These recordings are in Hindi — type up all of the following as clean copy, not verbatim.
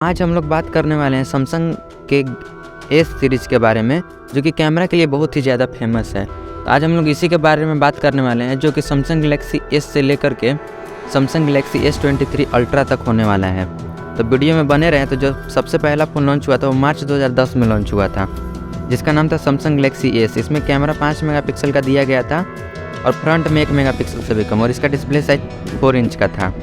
आज हम लोग बात करने वाले हैं सैमसंग के एस सीरीज़ के बारे में, जो कि कैमरा के लिए बहुत ही ज़्यादा फेमस है। तो आज हम लोग इसी के बारे में बात करने वाले हैं, जो कि सैमसंग गैलेक्सी एस से लेकर के सैमसंग गैलेक्सी S23 अल्ट्रा तक होने वाला है। तो वीडियो में बने रहें। तो जो सबसे पहला फ़ोन लॉन्च हुआ था वो मार्च 2010 में लॉन्च हुआ था, जिसका नाम था सैमसंग गैलेक्सी एस। इसमें कैमरा 5 मेगापिक्सल का दिया गया था और फ्रंट में 1 मेगापिक्सल से भी कम, और इसका डिस्प्ले साइज 4 इंच का था।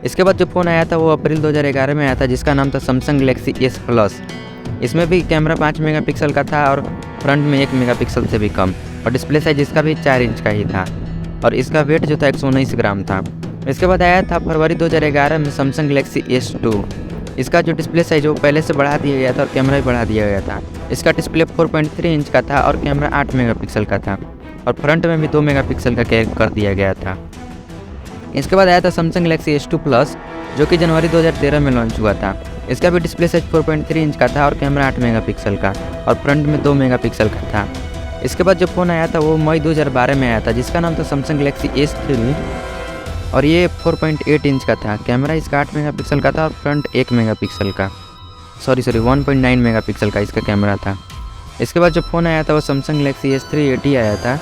इसके बाद जो फ़ोन आया था वो अप्रैल 2011 में आया था, जिसका नाम था सैमसंग गैलेक्सी एस प्लस। इसमें भी कैमरा 5 मेगापिक्सल का था और फ्रंट में 1 मेगापिक्सल से भी कम, और डिस्प्ले साइज इसका भी 4 इंच का ही था, और इसका वेट जो था 119 ग्राम था। इसके बाद आया था फरवरी 2011 में सैमसंग गैलेक्सी S2। इसका जो डिस्प्ले साइज वो पहले से बढ़ा दिया गया था और कैमरा भी बढ़ा दिया गया था। इसका डिस्प्ले 4.3 इंच का था और कैमरा 8 मेगापिक्सल का था, और फ्रंट में भी 2 मेगापिक्सल का कर दिया गया था। इसके बाद आया था सैमसंग गैलेक्सी S2 प्लस, जो कि जनवरी 2013 में लॉन्च हुआ था। इसका भी डिस्प्ले साइज 4.3 इंच का था और कैमरा 8 मेगापिक्सल का, और फ्रंट में 2 मेगापिक्सल का था। इसके बाद जो फ़ोन आया था वो मई 2012 में आया था, जिसका नाम था सैमसंग गैलेक्सी S3, और ये 4.8 इंच का था। कैमरा इसका 8 मेगापिक्सल का था और फ्रंट 1 मेगापिक्सल का 1.9 मेगापिक्सल का इसका कैमरा था। इसके बाद जो फ़ोन आया था वो सैमसंग गैलेक्सी S3 AT आया था।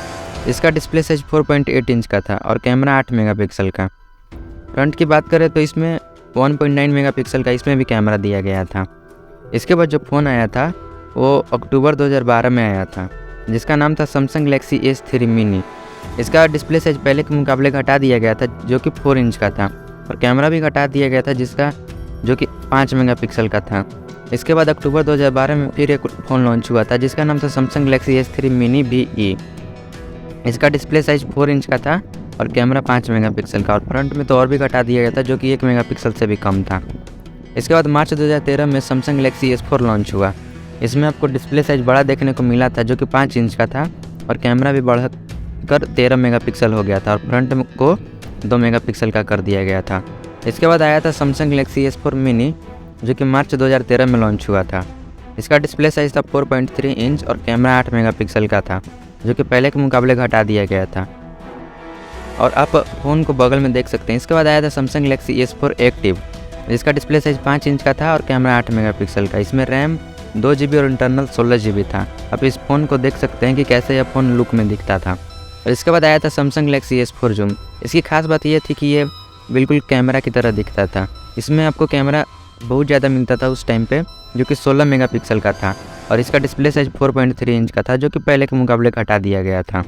इसका डिस्प्ले साइज 4.8 इंच का था और कैमरा 8 मेगापिक्सल का। फ्रंट की बात करें तो इसमें 1.9 मेगापिक्सल का इसमें भी कैमरा दिया गया था। इसके बाद जो फ़ोन आया था वो अक्टूबर 2012 में आया था, जिसका नाम था सैमसंग गैलेक्सी S3 मिनी। इसका डिस्प्ले साइज पहले के मुकाबले घटा दिया गया था, जो कि 4 इंच का था, और कैमरा भी घटा दिया गया था जो कि 5 मेगापिक्सल का था। इसके बाद अक्टूबर 2012 में फिर एक फ़ोन लॉन्च हुआ था, जिसका नाम था Samsung Galaxy S3 mini BE। इसका डिस्प्ले साइज 4 इंच का था और कैमरा 5 मेगापिक्सल का, और फ्रंट में तो और भी घटा दिया गया था, जो कि 1 मेगापिक्सल से भी कम था। इसके बाद मार्च 2013 में सैमसंग गैलेक्सी S4 लॉन्च हुआ। इसमें आपको डिस्प्ले साइज बड़ा देखने को मिला था, जो कि 5 इंच का था, और कैमरा भी बढ़कर 13 मेगापिक्सल हो गया था, और फ्रंट को 2 मेगापिक्सल का कर दिया गया था। इसके बाद आया था सैमसंग गैलेक्सी S4 मिनी, जो कि मार्च 2013 में लॉन्च हुआ था। इसका डिस्प्ले साइज था 4.3 इंच और कैमरा 8 मेगापिक्सल का था, जो कि पहले के मुकाबले घटा दिया गया था, और आप फ़ोन को बगल में देख सकते हैं। इसके बाद आया था सैमसंग गैलेक्सी S4 एक्टिव। इसका डिस्प्ले साइज 5 इंच का था और कैमरा 8 मेगापिक्सल का। इसमें रैम 2 GB और इंटरनल 16 GB था। आप इस फ़ोन को देख सकते हैं कि कैसे यह फ़ोन लुक में दिखता था। और इसके बाद आया था सैमसंग गैलेक्सी S4 जूम। इसकी खास बात यह थी कि ये बिल्कुल कैमरा की तरह दिखता था। इसमें आपको कैमरा बहुत ज़्यादा मिलता था उस टाइम पे, जो कि 16 मेगापिक्सल का था, और इसका डिस्प्ले साइज 4.3 इंच का था, जो कि पहले के मुकाबले घटा दिया गया था।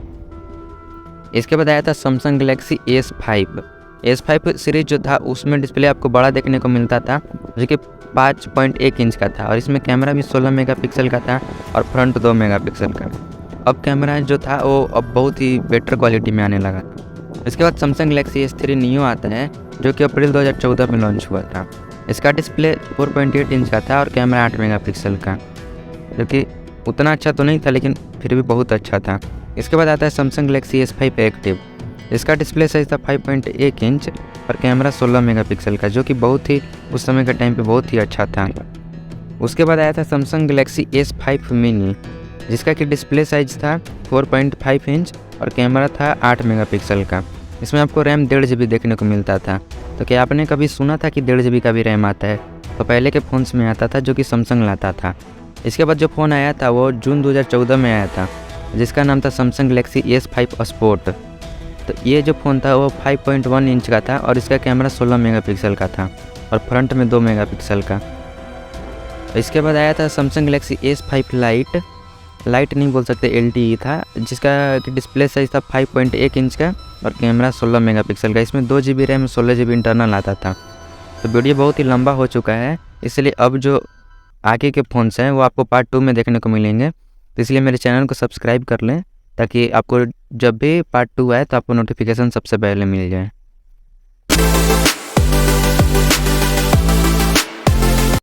इसके बाद आया था सैमसंग गैलेक्सी S5 सीरीज जो था उसमें डिस्प्ले आपको बड़ा देखने को मिलता था, जो कि 5.1 इंच का था, और इसमें कैमरा भी 16 मेगापिक्सल का था और फ्रंट 2 मेगापिक्सल का। अब कैमरा जो था वो अब बहुत ही बेटर क्वालिटी में आने लगा। इसके बाद सैमसंग गैलेक्सी S3 नियो आता है, जो कि अप्रैल 2014 में लॉन्च हुआ था। इसका डिस्प्ले 4.8 इंच का था और कैमरा 8 मेगापिक्सल का, जो कि उतना अच्छा तो नहीं था, लेकिन फिर भी बहुत अच्छा था। इसके बाद आता है सैमसंग गैलेक्सी S5 एक्टिव। इसका डिस्प्ले साइज था 5.1 इंच और कैमरा 16 मेगापिक्सल का, जो कि बहुत ही उस समय के टाइम पे बहुत ही अच्छा था। उसके बाद आया था सैमसंग गैलेक्सी S5 मिनी, जिसका कि डिस्प्ले साइज था 4.5 इंच और कैमरा था 8 मेगापिक्सल का। इसमें आपको रैम 1.5 GB देखने को मिलता था। तो क्या आपने कभी सुना था कि 1.5 GB का भी रैम आता है? तो पहले के फ़ोन्स में आता था, जो कि सैमसंग लाता था। इसके बाद जो फ़ोन आया था वो जून 2014 में आया था, जिसका नाम था सैमसंग गैलेक्सी S5 स्पोर्ट। तो ये जो फ़ोन था वो 5.1 इंच का था और इसका कैमरा 16 मेगापिक्सल का था, और फ्रंट में 2 मेगापिक्सल का। इसके बाद आया था सैमसंग गैलेक्सी S5 लाइट नहीं बोल सकते, LTE था, जिसका डिस्प्ले साइज था 5.1 इंच का और कैमरा 16 मेगापिक्सल का। इसमें 2 GB रैम 16 GB इंटरनल आता था। तो वीडियो बहुत ही लंबा हो चुका है, इसलिए अब जो आगे के फ़ोन्स हैं वो आपको पार्ट 2 में देखने को मिलेंगे। तो इसलिए मेरे चैनल को सब्सक्राइब कर लें, ताकि आपको जब भी पार्ट 2 आए तो आपको नोटिफिकेशन सबसे पहले मिल जाए।